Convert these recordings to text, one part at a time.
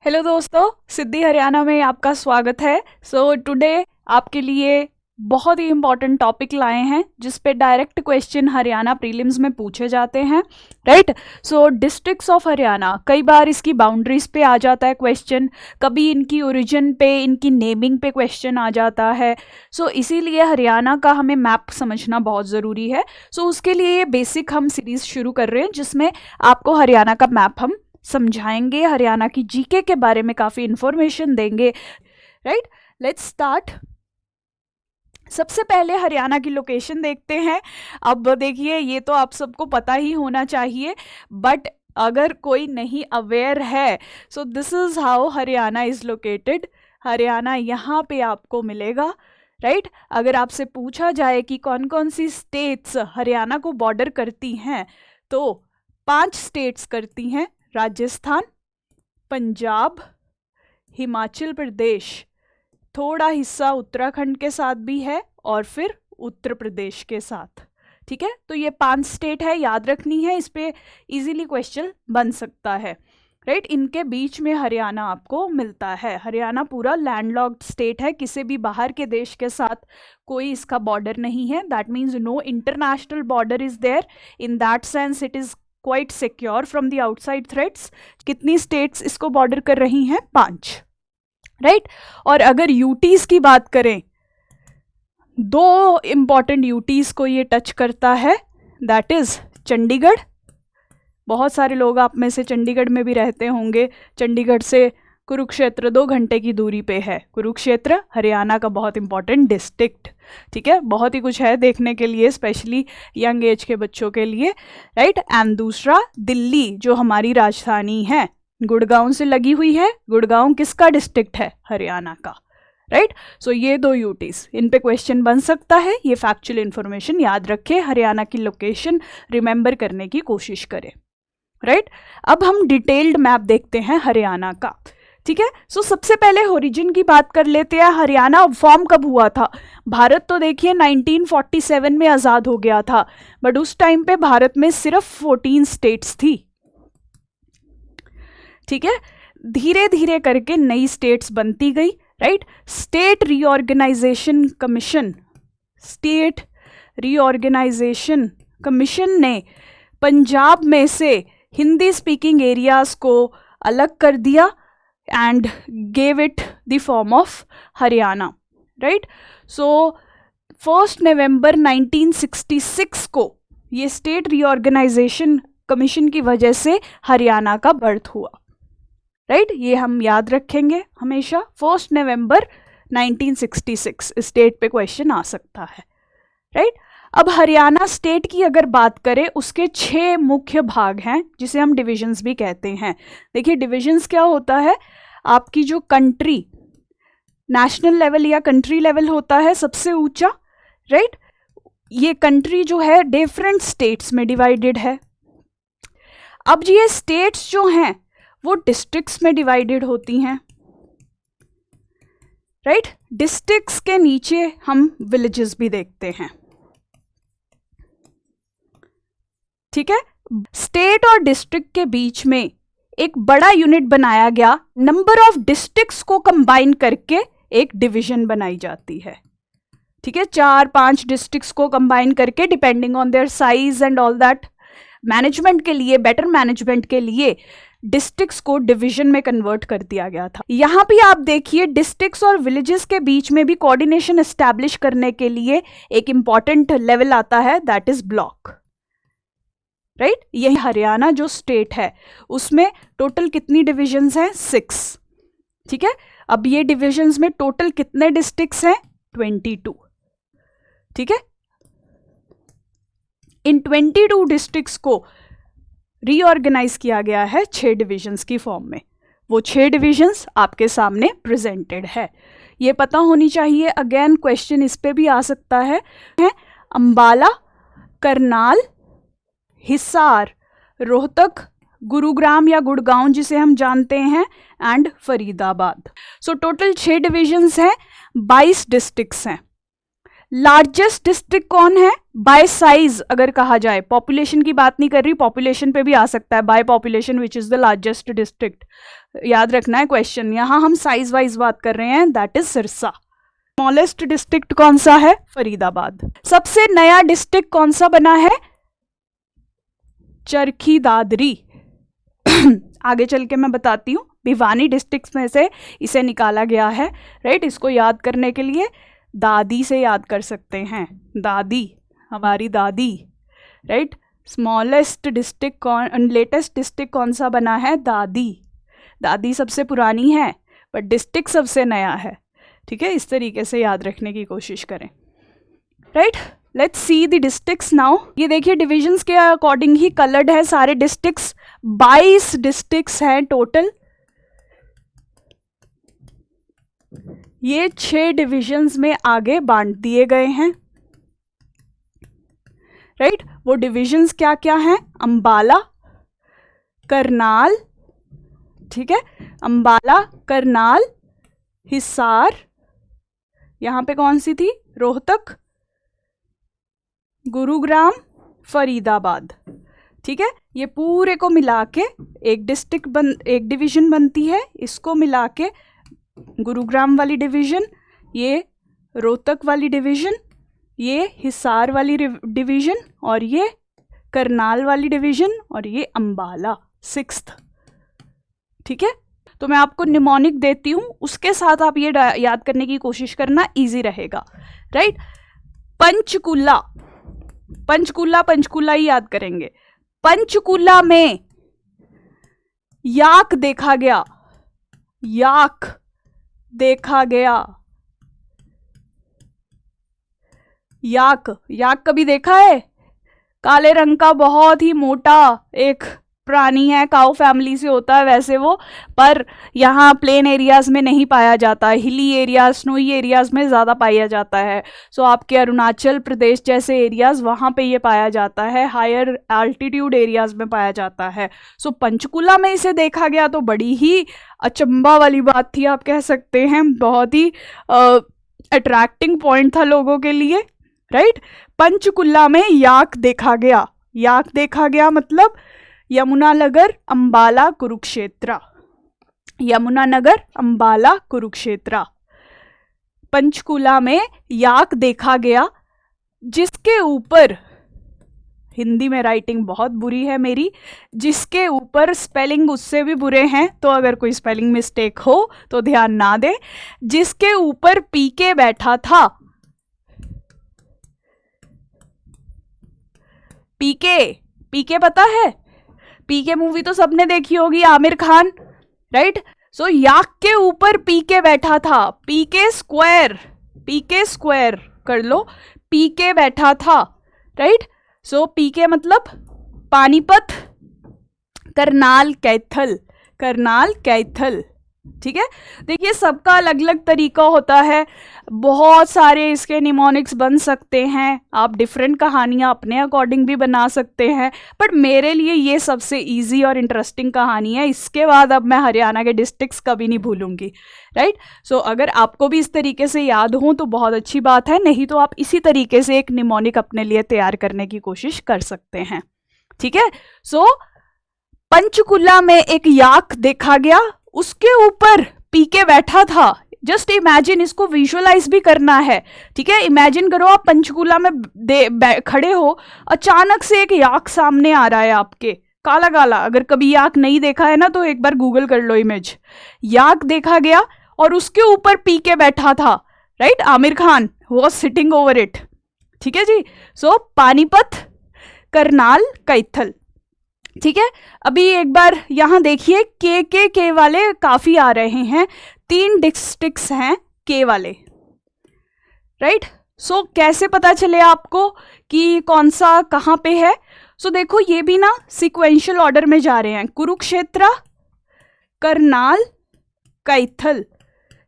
Hello दोस्तों, सिद्धि हरियाणा में आपका स्वागत है। टुडे आपके लिए बहुत ही इम्पॉर्टेंट टॉपिक लाए हैं जिस पे डायरेक्ट क्वेश्चन हरियाणा प्रीलिम्स में पूछे जाते हैं, राइट। डिस्ट्रिक्ट्स ऑफ हरियाणा, कई बार इसकी बाउंड्रीज पे आ जाता है क्वेश्चन, कभी इनकी ओरिजिन पे, इनकी नेमिंग पे क्वेश्चन आ जाता है। इसीलिए हरियाणा का हमें मैप समझना बहुत ज़रूरी है। उसके लिए ये बेसिक हम सीरीज़ शुरू कर रहे हैं जिसमें आपको हरियाणा का मैप हम समझाएंगे, हरियाणा की जीके के बारे में काफ़ी इंफॉर्मेशन देंगे, राइट। Let's start. सबसे पहले हरियाणा की लोकेशन देखते हैं। अब देखिए, ये तो आप सबको पता ही होना चाहिए, बट अगर कोई नहीं अवेयर है, this is how Haryana is located. Haryana यहाँ पे आपको मिलेगा, राइट। अगर आपसे पूछा जाए कि कौन कौन सी स्टेट्स हरियाणा को बॉर्डर करती हैं, तो 5 स्टेट्स करती हैं: राजस्थान, पंजाब, हिमाचल प्रदेश, थोड़ा हिस्सा उत्तराखंड के साथ भी है, और फिर उत्तर प्रदेश के साथ। ठीक है, तो ये 5 स्टेट है, याद रखनी है, इस पे इजीली क्वेश्चन बन सकता है, राइट। इनके बीच में हरियाणा आपको मिलता है। हरियाणा पूरा लैंडलॉक्ड स्टेट है, किसी भी बाहर के देश के साथ कोई इसका बॉर्डर नहीं है। That means no international border is there. In that sense it is quite secure from the outside threats. कितनी स्टेट्स इसको बॉर्डर कर रही हैं? 5, राइट। और अगर यूटीज की बात करें, 2 इंपॉर्टेंट यूटीज को ये टच करता है, दैट इज चंडीगढ़। बहुत सारे लोग आप में से चंडीगढ़ में भी रहते होंगे। चंडीगढ़ से कुरुक्षेत्र 2 घंटे की दूरी पे है। कुरुक्षेत्र हरियाणा का बहुत इंपॉर्टेंट डिस्ट्रिक्ट, ठीक है। बहुत ही कुछ है देखने के लिए, स्पेशली यंग एज के बच्चों के लिए, राइट। एंड दूसरा दिल्ली, जो हमारी राजधानी है, गुड़गांव से लगी हुई है। गुड़गांव किसका डिस्ट्रिक्ट है? हरियाणा का, राइट। ये 2 यूटीज, इन पे क्वेश्चन बन सकता है। ये फैक्चुअल इंफॉर्मेशन याद रखें, हरियाणा की लोकेशन रिमेंबर करने की कोशिश करें, राइट। अब हम डिटेल्ड मैप देखते हैं हरियाणा का, ठीक है। सबसे पहले ओरिजिन की बात कर लेते हैं। हरियाणा फॉर्म कब हुआ था? भारत तो देखिए 1947 में आज़ाद हो गया था, बट उस टाइम पे भारत में सिर्फ 14 स्टेट्स थी, ठीक है। धीरे धीरे करके नई स्टेट्स बनती गई, राइट। स्टेट रीऑर्गेनाइजेशन कमीशन ने पंजाब में से हिंदी स्पीकिंग एरियाज को अलग कर दिया and gave it the form of Haryana, right. 1 नवंबर 1966 को ये स्टेट रीऑर्गेनाइजेशन कमीशन की वजह से हरियाणा का बर्थ हुआ, राइट। ये हम याद रखेंगे हमेशा। 1 नवंबर 1966 स्टेट पे क्वेश्चन आ सकता है, राइट। अब हरियाणा स्टेट की अगर बात करें, उसके 6 मुख्य भाग हैं जिसे हम डिविजन्स भी कहते हैं। देखिए, डिविजन्स क्या होता है? आपकी जो कंट्री, नेशनल लेवल या कंट्री लेवल होता है सबसे ऊंचा, राइट। ये कंट्री जो है डिफरेंट स्टेट्स में डिवाइडेड है। अब ये स्टेट्स जो हैं वो डिस्ट्रिक्ट्स में डिवाइडेड होती हैं, राइट। डिस्ट्रिक्ट्स के नीचे हम विलेजेस भी देखते हैं, ठीक है। स्टेट और डिस्ट्रिक्ट के बीच में एक बड़ा यूनिट बनाया गया, नंबर ऑफ डिस्ट्रिक्ट्स को कंबाइन करके एक डिवीजन बनाई जाती है, ठीक है। 4-5 डिस्ट्रिक्ट्स को कंबाइन करके, depending on their size and all that, management के लिए, बेटर मैनेजमेंट के लिए डिस्ट्रिक्ट्स को डिवीजन में कन्वर्ट कर दिया गया था। यहां भी आप देखिए, डिस्ट्रिक्ट्स और विलेजेस के बीच में भी कोऑर्डिनेशन एस्टैब्लिश करने के लिए एक इंपॉर्टेंट लेवल आता है, दैट इज ब्लॉक, राइट। यही हरियाणा जो स्टेट है उसमें टोटल कितनी डिविजन्स हैं? 6, ठीक है। अब ये डिविजन्स में टोटल कितने डिस्ट्रिक्ट्स हैं? 22, ठीक है। इन 22 डिस्ट्रिक्ट्स को रीऑर्गेनाइज किया गया है 6 डिविजन्स की फॉर्म में। वो 6 डिविजन्स आपके सामने प्रेजेंटेड है, ये पता होनी चाहिए। अगेन क्वेश्चन इस पे भी आ सकता है। अंबाला, करनाल, हिसार, रोहतक, गुरुग्राम या गुड़गांव जिसे हम जानते हैं, एंड फरीदाबाद। टोटल 6 डिविजन्स हैं, 22 डिस्ट्रिक्ट्स हैं। लार्जेस्ट डिस्ट्रिक्ट कौन है बाय साइज अगर कहा जाए, पॉपुलेशन की बात नहीं कर रही, पॉपुलेशन पे भी आ सकता है, by population which is the largest district, याद रखना है क्वेश्चन, यहां हम साइज वाइज बात कर रहे हैं, that is Sirsa. Smallest district कौन सा है, फरीदाबाद। सबसे नया डिस्ट्रिक्ट कौन सा बना है, चरखी दादरी। आगे चल के मैं बताती हूँ, भिवानी डिस्ट्रिक्ट में से इसे निकाला गया है, राइट। इसको याद करने के लिए दादी से याद कर सकते हैं, दादी, हमारी दादी, राइट। स्मॉलेस्ट डिस्ट्रिक्ट कौन, लेटेस्ट डिस्ट्रिक्ट कौन सा बना है, दादी। दादी सबसे पुरानी है बट डिस्ट्रिक्ट सबसे नया है, ठीक है। इस तरीके से याद रखने की कोशिश करें, right. Let's see the districts now. ये देखिए डिविजन्स के अकॉर्डिंग ही कलर्ड है सारे डिस्ट्रिक्ट्स, 22 डिस्ट्रिक्ट्स हैं टोटल। ये 6 डिविजन्स में आगे बांट दिए गए हैं, राइट। वो डिविजन्स क्या क्या हैं, अंबाला, करनाल, ठीक है, अंबाला, करनाल, हिसार, यहां पे कौन सी थी, रोहतक, गुरुग्राम, फरीदाबाद, ठीक है। ये पूरे को मिला के एक डिवीजन बनती है, इसको मिला के गुरुग्राम वाली डिवीजन, ये रोहतक वाली डिवीजन, ये हिसार वाली डिवीजन, और ये करनाल वाली डिवीजन, और ये अंबाला 6th, ठीक है। तो मैं आपको निमोनिक देती हूं, उसके साथ आप ये याद करने की कोशिश करना, इजी रहेगा, राइट। पंचकुला, पंचकुला, पंचकुला ही याद करेंगे। पंचकुला में याक देखा गया, याक देखा गया, याक, याक कभी देखा है, काले रंग का बहुत ही मोटा एक प्राणी है, काऊ फैमिली से होता है वैसे वो, पर यहाँ प्लेन एरियाज में नहीं पाया जाता, हिली एरियाज, स्नोई एरियाज में ज़्यादा पाया जाता है। सो आपके अरुणाचल प्रदेश जैसे एरियाज, वहाँ पे ये पाया जाता है, हायर एल्टीट्यूड एरियाज में पाया जाता है। सो पंचकुला में इसे देखा गया तो बड़ी ही अचंभा वाली बात थी, आप कह सकते हैं, बहुत ही अट्रैक्टिंग पॉइंट था लोगों के लिए, राइट। पंचकुला में याक देखा गया, याक देखा गया मतलब यमुनानगर, अंबाला, कुरुक्षेत्र, यमुनानगर, अंबाला, कुरुक्षेत्र। पंचकुला में याक देखा गया, जिसके ऊपर, हिंदी में राइटिंग बहुत बुरी है मेरी, जिसके ऊपर स्पेलिंग उससे भी बुरे हैं, तो अगर कोई स्पेलिंग मिस्टेक हो तो ध्यान ना दे, जिसके ऊपर पीके बैठा था, पीके, पीके पता है, पीके मूवी तो सबने देखी होगी, आमिर खान, राइट। सो याक के ऊपर पीके बैठा था, पीके स्क्वायर, पीके स्क्वायर कर लो, पीके बैठा था, राइट। सो पीके मतलब पानीपत, करनाल, कैथल, करनाल, कैथल, ठीक है। देखिए सबका अलग अलग तरीका होता है, बहुत सारे इसके निमोनिक्स बन सकते हैं, आप डिफरेंट कहानियां अपने अकॉर्डिंग भी बना सकते हैं, बट मेरे लिए ये सबसे इजी और इंटरेस्टिंग कहानी है। इसके बाद अब मैं हरियाणा के डिस्ट्रिक्ट्स कभी नहीं भूलूंगी, राइट। सो अगर आपको भी इस तरीके से याद हो तो बहुत अच्छी बात है, नहीं तो आप इसी तरीके से एक निमोनिक अपने लिए तैयार करने की कोशिश कर सकते हैं, ठीक है। सो पंचकुला में एक याक देखा गया, उसके ऊपर पीके बैठा था। जस्ट इमेजिन, इसको विजुअलाइज भी करना है, ठीक है। इमेजिन करो आप पंचकुला में खड़े हो, अचानक से एक याक सामने आ रहा है आपके, काला काला। अगर कभी याक नहीं देखा है ना तो एक बार गूगल कर लो इमेज। याक देखा गया और उसके ऊपर पीके बैठा था, right. Aamir Khan was sitting over it, ठीक है जी। सो पानीपत, करनाल, कैथल, ठीक है। अभी एक बार यहां देखिए, के वाले काफी आ रहे हैं, 3 डिस्ट्रिक्ट्स हैं के वाले, राइट। सो कैसे पता चले आपको कि कौन सा कहां पे है? सो देखो ये भी ना सिक्वेंशियल ऑर्डर में जा रहे हैं, कुरुक्षेत्र, करनाल, कैथल,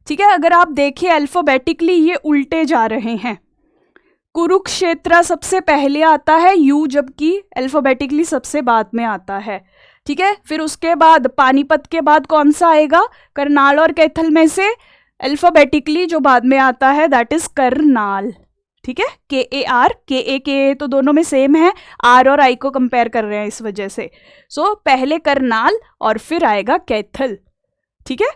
ठीक है। अगर आप देखिए अल्फाबेटिकली ये उल्टे जा रहे हैं, कुरुक्षेत्र सबसे पहले आता है यू, जबकि अल्फाबेटिकली सबसे बाद में आता है, ठीक है। फिर उसके बाद पानीपत के बाद कौन सा आएगा? करनाल और कैथल में से अल्फाबेटिकली जो बाद में आता है दैट इज करनाल, ठीक है, KAR, KA तो दोनों में सेम है, R और I को कंपेयर कर रहे हैं इस वजह से। सो पहले करनाल और फिर आएगा कैथल, ठीक है,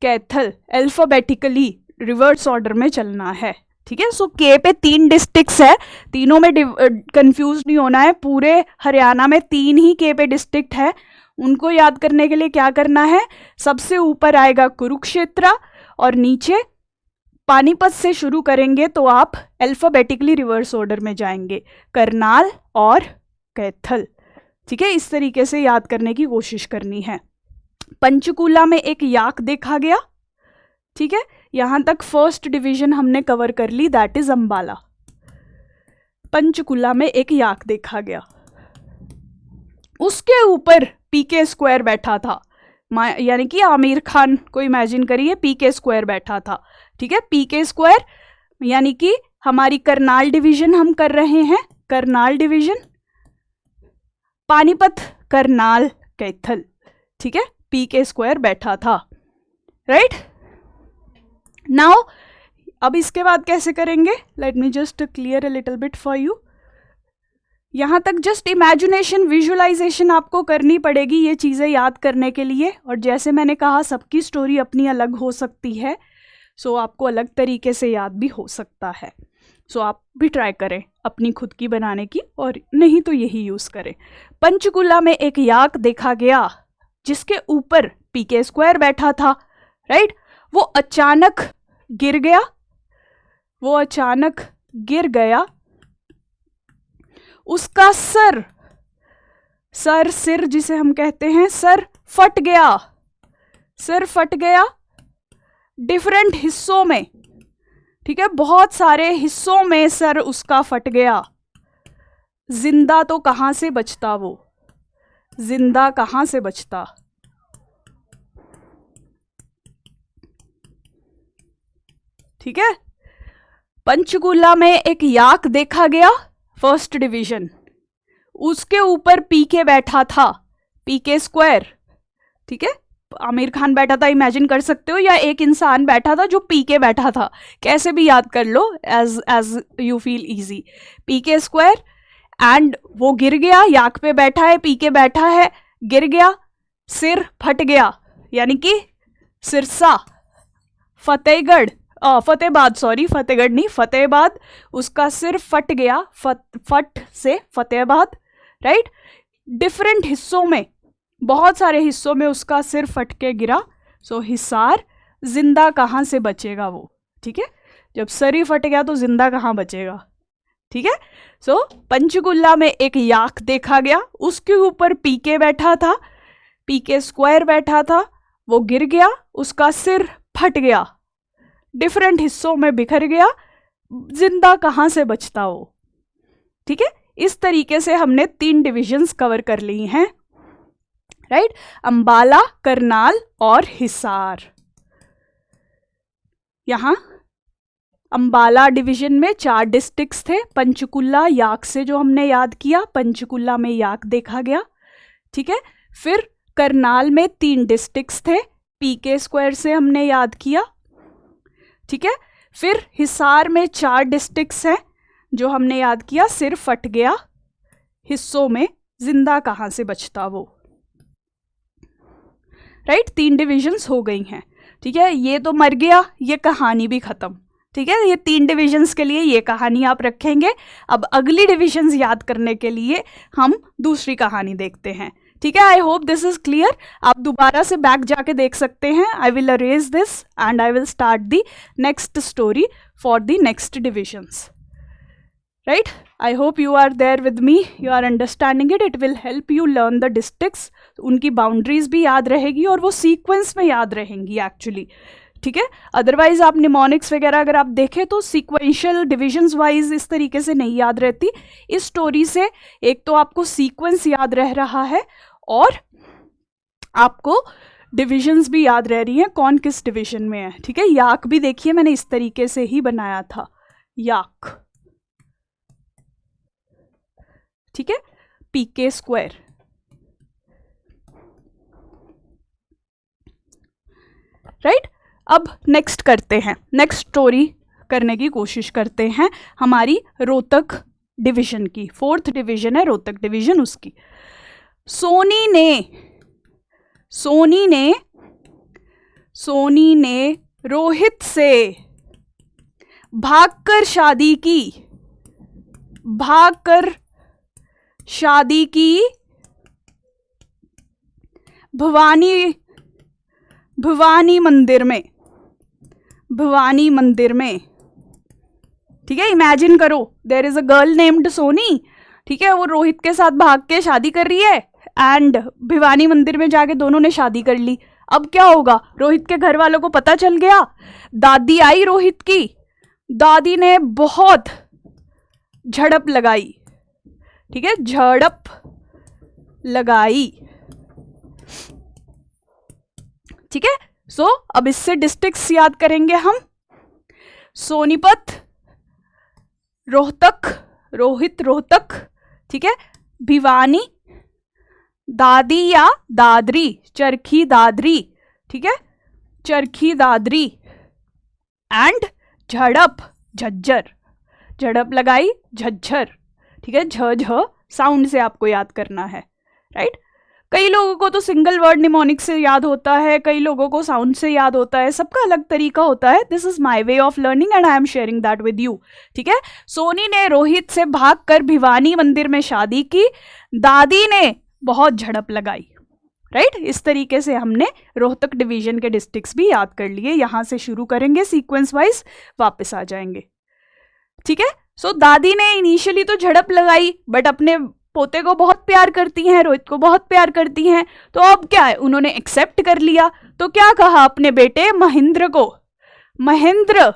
कैथल अल्फाबेटिकली रिवर्स ऑर्डर में चलना है, ठीक है। सो के पे 3 डिस्ट्रिक्ट्स है, तीनों में कंफ्यूज नहीं होना है, पूरे हरियाणा में 3 ही के पे डिस्ट्रिक्ट है। उनको याद करने के लिए क्या करना है, सबसे ऊपर आएगा कुरुक्षेत्र और नीचे पानीपत से शुरू करेंगे तो आप अल्फाबेटिकली रिवर्स ऑर्डर में जाएंगे, करनाल और कैथल, ठीक है। इस तरीके से याद करने की कोशिश करनी है। पंचकूला में एक याक देखा गया, ठीक है, यहां तक फर्स्ट डिवीजन हमने कवर कर ली, दैट इज अंबाला। पंचकूला में एक याक देखा गया, उसके ऊपर पीके स्क्वायर बैठा था, यानी कि आमिर खान को इमेजिन करिए, पीके स्क्वायर बैठा था, ठीक है। पीके स्क्वायर यानी कि हमारी करनाल डिवीजन हम कर रहे हैं, करनाल डिवीजन, पानीपत, करनाल, कैथल, ठीक है, पीके स्क्वायर बैठा था, राइट। नाउ अब इसके बाद कैसे करेंगे, late me just clear a little bit for you. यहां तक जस्ट इमेजिनेशन, विजुअलाइजेशन आपको करनी पड़ेगी ये चीज़ें याद करने के लिए। और जैसे मैंने कहा सबकी स्टोरी अपनी अलग हो सकती है, सो आपको अलग तरीके से याद भी हो सकता है। सो आप भी ट्राई करें अपनी खुद की बनाने की, और नहीं तो यही यूज़ करें। पंचकूला में एक याक देखा गया जिसके ऊपर पीके स्क्वायर बैठा था, राइट। वो अचानक गिर गया, वो अचानक गिर गया, उसका सिर जिसे हम कहते हैं, सर फट गया, सिर फट गया डिफरेंट हिस्सों में, ठीक है, बहुत सारे हिस्सों में सर उसका फट गया। जिंदा तो कहां से बचता वो, जिंदा कहां से बचता, ठीक है। पंचकूला में एक याक देखा गया, फर्स्ट डिवीजन, उसके ऊपर पीके बैठा था, पीके स्क्वायर, ठीक है, आमिर खान बैठा था, इमेजिन कर सकते हो, या एक इंसान बैठा था जो पीके बैठा था, कैसे भी याद कर लो as you feel easy. PK square and वो गिर गया, याक पे बैठा है, पीके बैठा है, गिर गया, सिर फट गया, यानी कि सिरसा, फतेहगढ़, फतेहबाद, सॉरी फतेहगढ़ नहीं, फतेहबाद, उसका सिर फट गया, फट से फतेहबाद, राइट। डिफरेंट हिस्सों में, बहुत सारे हिस्सों में उसका सिर फट के गिरा। सो हिसार, जिंदा कहाँ से बचेगा वो, ठीक है, जब सर ही फट गया तो जिंदा कहाँ बचेगा, ठीक है। सो पंचकूला में एक याक देखा गया, उसके ऊपर पीके बैठा था, पीके स्क्वायर बैठा था, वो गिर गया, उसका सिर फट गया, डिफरेंट हिस्सों में बिखर गया, जिंदा कहाँ से बचता वो, ठीक है। इस तरीके से हमने 3 डिविजन्स कवर कर ली हैं, राइट, अंबाला, करनाल और हिसार। यहां अंबाला डिवीजन में 4 डिस्ट्रिक्ट्स थे, पंचकुला याक से जो हमने याद किया, पंचकुला में याक देखा गया, ठीक है। फिर करनाल में 3 डिस्ट्रिक्ट्स थे, पीके स्क्वायर से हमने याद किया, ठीक है। फिर हिसार में 4 डिस्ट्रिक्ट्स हैं जो हमने याद किया, सिर फट गया, हिस्सों में, जिंदा कहाँ से बचता वो, राइट। 3 डिविजन्स हो गई हैं, ठीक है। ये तो मर गया, ये कहानी भी खत्म, ठीक है। ये 3 डिविजन्स के लिए ये कहानी आप रखेंगे। अब अगली डिविजन्स याद करने के लिए हम दूसरी कहानी देखते हैं, ठीक है। I hope this is clear. आप दोबारा से बैक जाके देख सकते हैं। I will erase this and I will start the next story for the next divisions, right. I hope you are there with me, you are understanding it. It will help you learn the districts, उनकी boundaries भी याद रहेगी और वो sequence में याद रहेंगी actually, ठीक है। अदरवाइज आप निमोनिक्स वगैरह अगर आप देखें तो सीक्वेंशियल डिविजन्स वाइज इस तरीके से नहीं याद रहती। इस स्टोरी से एक तो आपको सीक्वेंस याद रह रहा है और आपको डिविजन्स भी याद रह रही हैं, कौन किस डिवीजन में है, ठीक है। याक भी देखिए मैंने इस तरीके से ही बनाया था, याक, ठीक है, पीके स्क्वायर, राइट। अब नेक्स्ट करते हैं, नेक्स्ट स्टोरी करने की कोशिश करते हैं हमारी रोहतक डिवीजन की। 4th डिवीजन है रोहतक डिवीजन, उसकी। सोनी ने रोहित से भागकर शादी की भवानी मंदिर में। ठीक है, इमेजिन करो, there is a girl named Soni, ठीक है, वो रोहित के साथ भाग के शादी कर रही है एंड भिवानी मंदिर में जाके दोनों ने शादी कर ली। अब क्या होगा, रोहित के घर वालों को पता चल गया, दादी आई रोहित की, दादी ने बहुत झड़प लगाई। ठीक है, झड़प लगाई। ठीक है, सो अब इससे डिस्ट्रिक्ट्स याद करेंगे हम। सोनीपत, रोहित रोहतक, ठीक है, भिवानी, दादी या दादरी, चरखी दादरी, ठीक है, चरखी दादरी, एंड झड़प, झज्जर, झड़प लगाई, झज्जर। ठीक है, झ साउंड से आपको याद करना है, राइट। कई लोगों को तो सिंगल वर्ड निमोनिक से याद होता है, कई लोगों को साउंड से याद होता है, सबका अलग तरीका होता है। This is my way of learning and I am sharing that with you. ठीक है, सोनी ने रोहित से भागकर भिवानी मंदिर में शादी की, दादी ने बहुत झड़प लगाई, राइट। इस तरीके से हमने रोहतक डिवीजन के डिस्ट्रिक्ट्स भी याद कर लिए। यहां से शुरू करेंगे सीक्वेंस वाइज, वापस आ जाएंगे। ठीक है, सो दादी ने इनिशियली तो झड़प लगाई, बट अपने पोते को बहुत प्यार करती हैं, रोहित को बहुत प्यार करती हैं, तो अब क्या है, उन्होंने एक्सेप्ट कर लिया। तो क्या कहा अपने बेटे महेंद्र को, महेंद्र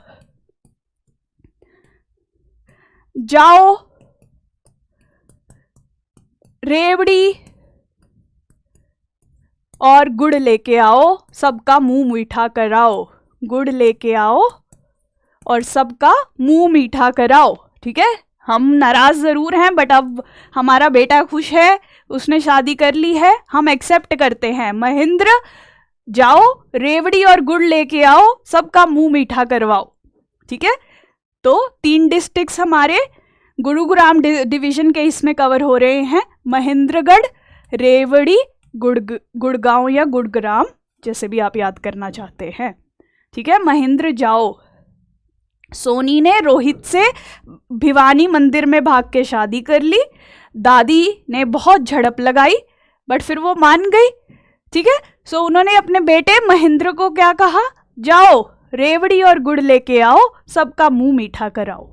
जाओ रेवड़ी और गुड़ लेके आओ, सबका मुंह मीठा कराओ, गुड़ लेके आओ और सबका मुंह मीठा कराओ। ठीक है, हम नाराज जरूर हैं, बट अब हमारा बेटा खुश है, उसने शादी कर ली है, हम एक्सेप्ट करते हैं। महेंद्र जाओ रेवड़ी और गुड़ लेके आओ, सबका मुंह मीठा करवाओ। ठीक है, तो 3 डिस्ट्रिक्ट्स हमारे गुरुग्राम डिवीजन के इसमें कवर हो रहे हैं। महेंद्रगढ़, रेवड़ी, गुड़गांव या गुड़ग्राम, जैसे भी आप याद करना चाहते हैं। ठीक है, महेंद्र जाओ, सोनी ने रोहित से भिवानी मंदिर में भाग के शादी कर ली, दादी ने बहुत झड़प लगाई, बट फिर वो मान गई। ठीक है, सो उन्होंने अपने बेटे महेंद्र को क्या कहा, जाओ रेवड़ी और गुड़ लेके आओ, सबका मुंह मीठा कराओ।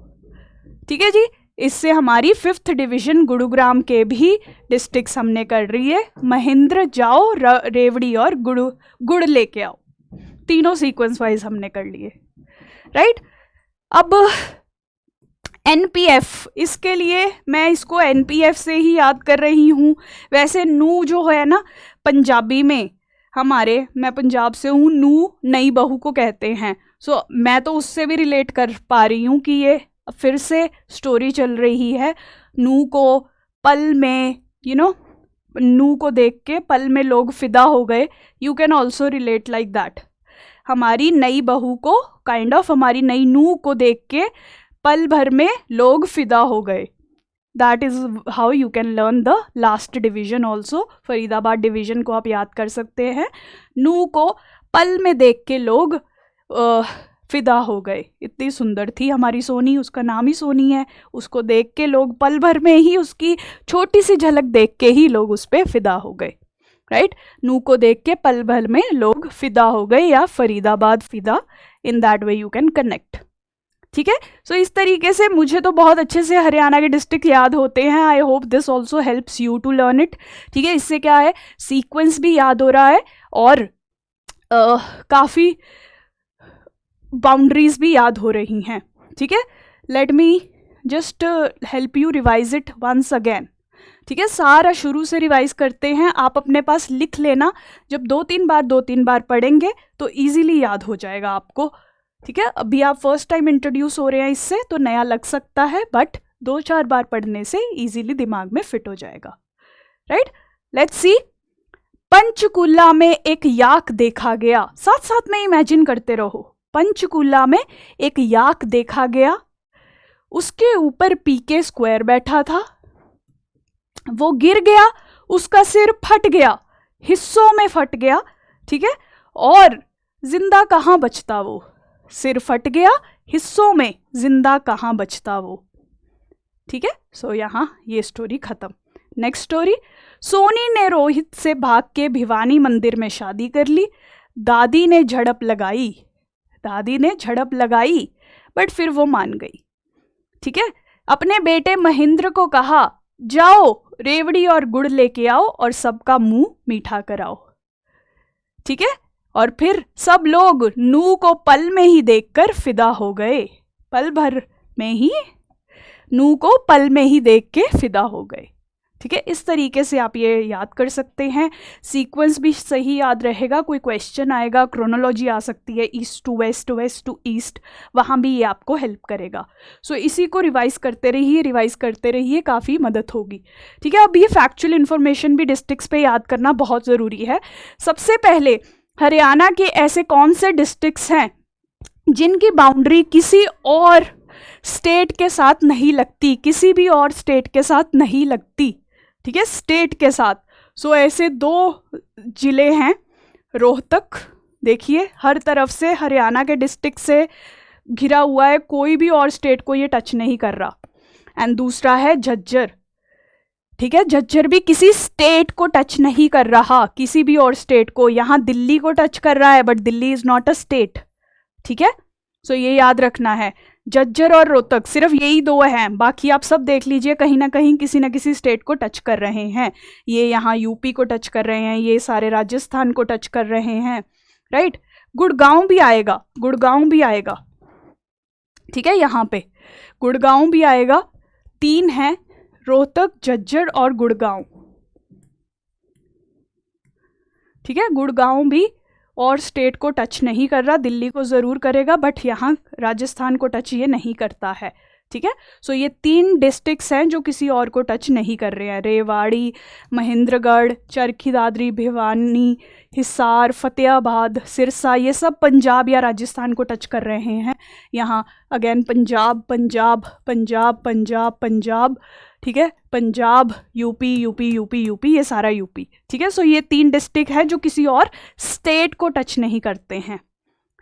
ठीक है जी, इससे हमारी 5th डिवीजन गुरुग्राम के भी डिस्ट्रिक्ट्स हमने कर रही है। महेंद्र जाओ रेवड़ी और गुड़ लेके आओ, तीनों सीक्वेंस वाइज हमने कर लिए, राइट। अब NPF, इसके लिए मैं इसको NPF से ही याद कर रही हूँ। वैसे नू जो है ना पंजाबी में हमारे, मैं पंजाब से हूँ, नू नई बहू को कहते हैं। सो मैं तो उससे भी रिलेट कर पा रही हूँ कि ये फिर से स्टोरी चल रही है। नू को पल में, नू को देख के पल में लोग फिदा हो गए। You can also relate like that. हमारी नई बहू को हमारी नई नू को देख के पल भर में लोग फिदा हो गए। That is how you can learn the last division also. Faridabad division को आप याद कर सकते हैं। नू को पल में देख के लोग फिदा हो गए। इतनी सुंदर थी हमारी सोनी, उसका नाम ही सोनी है। उसको देख के लोग पल भर में ही, उसकी छोटी सी झलक देख के ही लोग उस पर फिदा हो गए, राइट। नू को देख के पल भर में लोग फिदा हो गए, या फरीदाबाद फिदा, in that way you can connect. ठीक है, सो इस तरीके से मुझे तो बहुत अच्छे से हरियाणा के डिस्ट्रिक्ट याद होते हैं। I hope this also helps you to learn it. ठीक है, इससे क्या है, सीक्वेंस भी याद हो रहा है और काफ़ी बाउंड्रीज भी याद हो रही हैं। ठीक है, let me just help you revise it once again. ठीक है, सारा शुरू से रिवाइज करते हैं। आप अपने पास लिख लेना, जब 2-3 बार पढ़ेंगे तो इजीली याद हो जाएगा आपको। ठीक है, अभी आप फर्स्ट टाइम इंट्रोड्यूस हो रहे हैं इससे, तो नया लग सकता है, बट 2-4 बार पढ़ने से इजीली दिमाग में फिट हो जाएगा, राइट। Let's see. पंचकुला में एक याक देखा गया। साथ साथ में इमेजिन करते रहो। पंचकूला में एक याक देखा गया, उसके ऊपर पीके स्क्वायर बैठा था, वो गिर गया, उसका सिर फट गया, हिस्सों में फट गया, ठीक है, और जिंदा कहाँ बचता वो? सिर फट गया, हिस्सों में, जिंदा कहाँ बचता वो? ठीक है, सो यहाँ ये स्टोरी खत्म। नेक्स्ट स्टोरी, सोनी ने रोहित से भाग के भिवानी मंदिर में शादी कर ली। दादी ने झड़प लगाई, बट फिर वो मान गई। ठीक है, अपने बेटे महेंद्र को कहा, जाओ रेवड़ी और गुड़ लेके आओ और सबका मुंह मीठा कराओ। ठीक है, और फिर सब लोग नू को पल में ही देखकर फिदा हो गए। पल भर में ही नू को पल में ही देख के फिदा हो गए। ठीक है, इस तरीके से आप ये याद कर सकते हैं। सीक्वेंस भी सही याद रहेगा। कोई क्वेश्चन आएगा, क्रोनोलॉजी आ सकती है, east to west, west to east, वहाँ भी ये आपको हेल्प करेगा। सो इसी को रिवाइज करते रहिए, काफ़ी मदद होगी। ठीक है, अब ये फैक्चुअल इन्फॉर्मेशन भी डिस्ट्रिक्ट्स पे याद करना बहुत ज़रूरी है। सबसे पहले हरियाणा के ऐसे कौन से डिस्ट्रिक्ट्स हैं जिनकी बाउंड्री किसी और स्टेट के साथ नहीं लगती, किसी भी और स्टेट के साथ नहीं लगती? ठीक है, स्टेट के साथ। सो ऐसे 2 जिले हैं। रोहतक, देखिए हर तरफ से हरियाणा के डिस्ट्रिक्ट से घिरा हुआ है, कोई भी और स्टेट को ये टच नहीं कर रहा। एंड दूसरा है झज्जर। ठीक है, झज्जर भी किसी स्टेट को टच नहीं कर रहा, किसी भी और स्टेट को। यहाँ दिल्ली को टच कर रहा है, but Delhi is not a state. ठीक है, सो ये याद रखना है। झज्जर और रोहतक, सिर्फ यही 2 हैं, बाकी आप सब देख लीजिए कहीं ना कहीं किसी ना किसी स्टेट को टच कर रहे हैं। ये यहाँ यूपी को टच कर रहे हैं, ये सारे राजस्थान को टच कर रहे हैं, राइट। गुड़गांव भी आएगा। ठीक है, यहाँ पे गुड़गांव भी आएगा। 3 हैं, रोहतक, झज्जर और गुड़गांव। ठीक है, गुड़गांव भी और स्टेट को टच नहीं कर रहा, दिल्ली को ज़रूर करेगा, बट यहाँ राजस्थान को टच ये नहीं करता है। ठीक है, सो ये 3 डिस्ट्रिक्ट्स हैं जो किसी और को टच नहीं कर रहे हैं। रेवाड़ी, महेंद्रगढ़, चरखी दादरी, भिवानी, हिसार, फतेहाबाद, सिरसा, ये सब पंजाब या राजस्थान को टच कर रहे हैं। यहाँ अगेन पंजाब, ठीक है, पंजाब, यूपी, ये सारा यूपी। ठीक है, सो ये 3 डिस्ट्रिक्ट है जो किसी और स्टेट को टच नहीं करते हैं,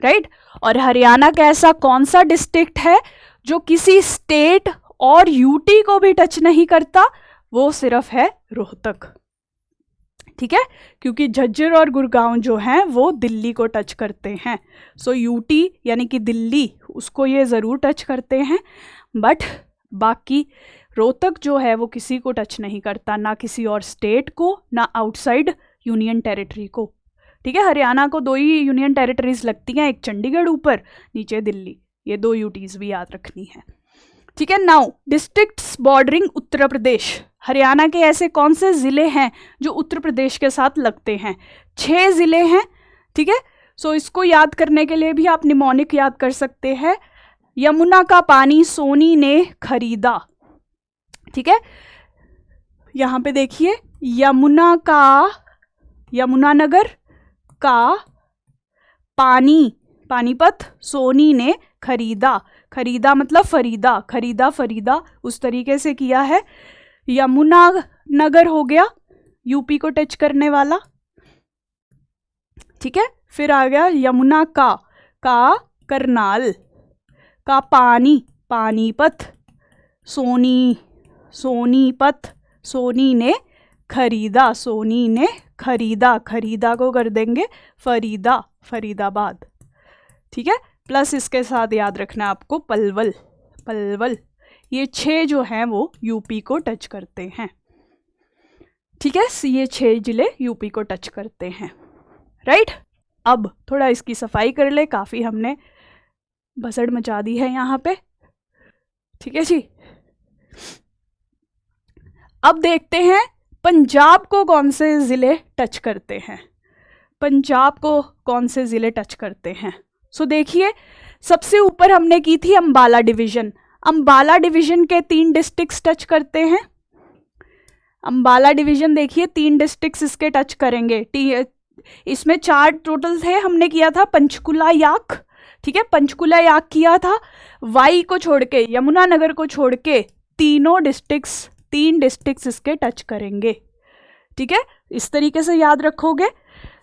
राइट। और हरियाणा का ऐसा कौन सा डिस्ट्रिक्ट है जो किसी स्टेट और यूटी को भी टच नहीं करता? वो सिर्फ है रोहतक। ठीक है, क्योंकि झज्जर और गुड़गांव जो हैं वो दिल्ली को टच करते हैं। सो यूटी यानी कि दिल्ली, उसको ये ज़रूर टच करते हैं, बट बाकी रोहतक जो है वो किसी को टच नहीं करता, ना किसी और स्टेट को, ना आउटसाइड यूनियन टेरिटरी को। ठीक है, हरियाणा को 2 ही यूनियन टेरिटरीज लगती हैं, एक चंडीगढ़ ऊपर, नीचे दिल्ली। ये 2 यूटीज भी याद रखनी है। ठीक है, now districts bordering Uttar Pradesh. Haryana के ऐसे कौन से ज़िले हैं जो उत्तर प्रदेश के साथ लगते हैं? 6 ज़िले हैं। ठीक है, सो इसको याद करने के लिए भी आप निमोनिक याद कर सकते हैं। यमुना का पानी सोनी ने खरीदा। ठीक है, यहाँ पे देखिए, यमुनानगर का पानी, पानीपत, सोनी ने खरीदा मतलब फरीदा, उस तरीके से किया है। यमुनानगर हो गया यूपी को टच करने वाला। ठीक है, फिर आ गया यमुना का करनाल, का पानीपत, सोनीपत, सोनी ने खरीदा को कर देंगे फरीदाबाद। ठीक है, प्लस इसके साथ याद रखना आपको पलवल, ये 6 जो हैं वो यूपी को टच करते हैं। ठीक है, ये 6 जिले यूपी को टच करते हैं, राइट। अब थोड़ा इसकी सफाई कर ले, काफ़ी हमने भसड़ मचा दी है यहाँ पे। ठीक है जी, अब देखते हैं पंजाब को कौन से ज़िले टच करते हैं। सो देखिए, सबसे ऊपर हमने की थी अंबाला डिवीज़न। अंबाला डिवीज़न के 3 डिस्ट्रिक्ट्स टच करते हैं। अंबाला डिवीज़न देखिए 3 डिस्ट्रिक्ट्स इसके टच करेंगे। इसमें 4 टोटल थे, हमने किया था पंचकुला याक, ठीक है, पंचकुला याग किया था, वाई को छोड़ के, यमुनानगर को छोड़ के तीन डिस्ट्रिक्ट्स इसके टच करेंगे। ठीक है, इस तरीके से याद रखोगे।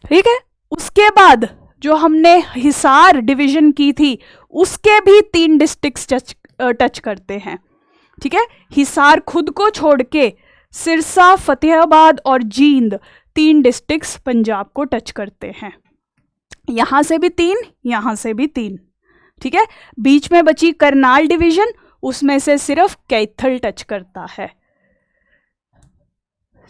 ठीक है, उसके बाद जो हमने हिसार डिवीजन की थी उसके भी 3 डिस्ट्रिक्ट्स टच करते हैं। ठीक है, हिसार खुद को छोड़ के सिरसा, फतेहाबाद और जींद 3 डिस्ट्रिक्ट्स पंजाब को टच करते हैं। यहां से भी 3, यहां से भी 3। ठीक है, बीच में बची करनाल डिवीजन, उसमें से सिर्फ कैथल टच करता है।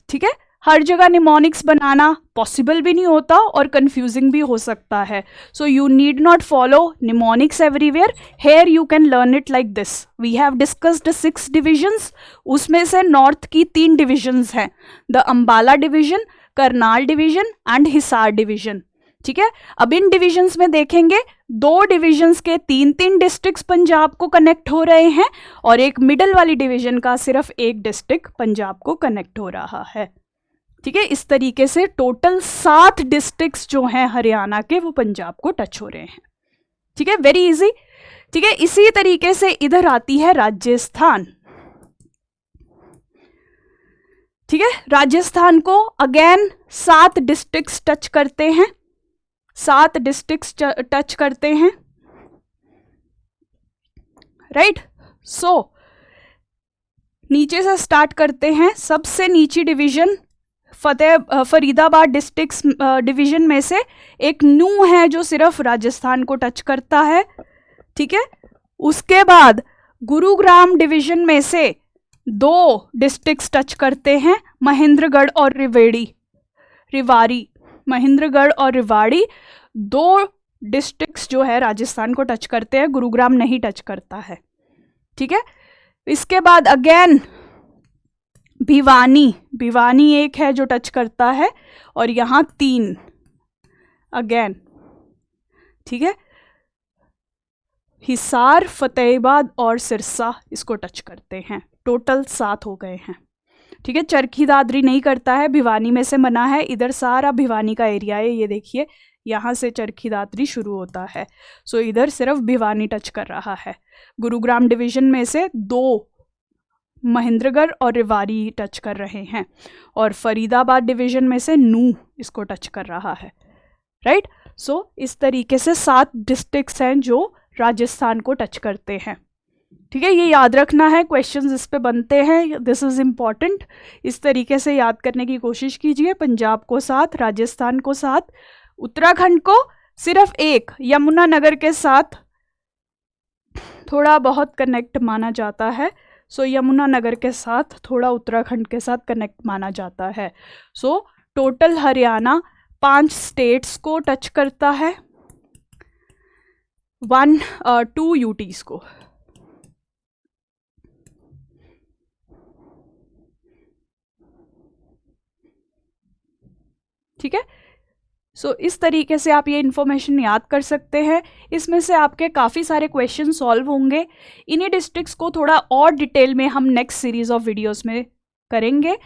ठीक है, हर जगह निमोनिक्स बनाना पॉसिबल भी नहीं होता और कंफ्यूजिंग भी हो सकता है, so you need not follow mnemonics everywhere. Here you can learn it like this. We have discussed 6 divisions, उसमें से नॉर्थ की 3 डिविजन्स हैं, the Ambala division, Karnal division and Hisar division. ठीक है, अब इन डिविजन्स में देखेंगे 2 डिविजन्स के 3 डिस्ट्रिक्ट्स पंजाब को कनेक्ट हो रहे हैं और एक मिडल वाली डिवीजन का सिर्फ 1 डिस्ट्रिक्ट पंजाब को कनेक्ट हो रहा है। ठीक है, इस तरीके से टोटल 7 डिस्ट्रिक्ट्स जो हैं हरियाणा के वो पंजाब को टच हो रहे हैं। ठीक है, वेरी इजी। ठीक है, इसी तरीके से इधर आती है राजस्थान। ठीक है, राजस्थान को अगेन 7 डिस्ट्रिक्ट्स टच करते हैं, 7 डिस्ट्रिक्ट्स टच करते हैं। राइट, सो नीचे से स्टार्ट करते हैं। सबसे नीची डिवीजन फरीदाबाद डिस्ट्रिक्ट डिवीजन में से एक नू है जो सिर्फ राजस्थान को टच करता है। ठीक है, उसके बाद गुरुग्राम डिवीजन में से 2 डिस्ट्रिक्ट्स टच करते हैं, महेंद्रगढ़ और रिवाड़ी। महेंद्रगढ़ और रिवाड़ी 2 डिस्ट्रिक्ट्स जो है राजस्थान को टच करते हैं, गुरुग्राम नहीं टच करता है। ठीक है, इसके बाद अगेन भिवानी एक है जो टच करता है और यहां 3 अगेन। ठीक है, हिसार, फतेहाबाद और सिरसा इसको टच करते हैं। टोटल 7 हो गए हैं। ठीक है, चरखी दादरी नहीं करता है, भिवानी में से मना है। इधर सारा भिवानी का एरिया है, ये देखिए यहाँ से चरखी दादरी शुरू होता है, सो इधर सिर्फ भिवानी टच कर रहा है। गुरुग्राम डिवीजन में से 2 महेंद्रगढ़ और रेवाड़ी टच कर रहे हैं और फरीदाबाद डिवीजन में से नू इसको टच कर रहा है। राइट, सो इस तरीके से 7 डिस्ट्रिक्ट्स हैं जो राजस्थान को टच करते हैं। ठीक है, ये याद रखना है, क्वेश्चंस इस पे बनते हैं, दिस इज इम्पॉर्टेंट। इस तरीके से याद करने की कोशिश कीजिए। पंजाब को 7, राजस्थान को 7, उत्तराखंड को सिर्फ 1 यमुनानगर के साथ थोड़ा बहुत कनेक्ट माना जाता है, सो यमुनानगर के साथ थोड़ा उत्तराखंड के साथ कनेक्ट माना जाता है। सो टोटल हरियाणा 5 स्टेट्स को टच करता है, 2 यूटीज को। ठीक है, सो इस तरीके से आप ये इन्फॉर्मेशन याद कर सकते हैं। इसमें से आपके काफ़ी सारे क्वेश्चन सॉल्व होंगे। इन्हीं डिस्ट्रिक्ट्स को थोड़ा और डिटेल में हम नेक्स्ट सीरीज ऑफ वीडियोस में करेंगे।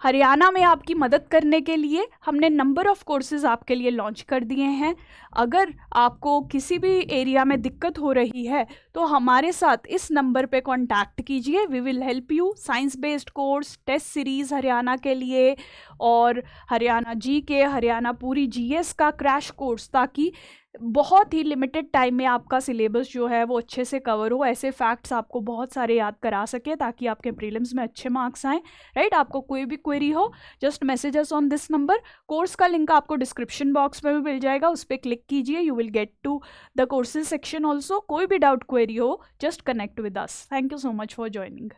हरियाणा में आपकी मदद करने के लिए हमने नंबर ऑफ़ कोर्सेज आपके लिए लॉन्च कर दिए हैं। अगर आपको किसी भी एरिया में दिक्कत हो रही है तो हमारे साथ इस नंबर पे कांटेक्ट कीजिए, we will help you. Science based course, test series Haryana के लिए और हरियाणा जीके, हरियाणा पूरी जीएस का क्रैश कोर्स, ताकि बहुत ही लिमिटेड टाइम में आपका सिलेबस जो है वो अच्छे से कवर हो। ऐसे फैक्ट्स आपको बहुत सारे याद करा सके ताकि आपके प्रीलिम्स में अच्छे मार्क्स आएँ। राइट, आपको कोई भी क्वेरी हो just message us on this number. Course का लिंक आपको डिस्क्रिप्शन बॉक्स में भी मिल जाएगा, उस पर क्लिक कीजिए, you will get to the courses section also. कोई भी डाउट क्वेरी हो just connect with us. Thank you so much for joining.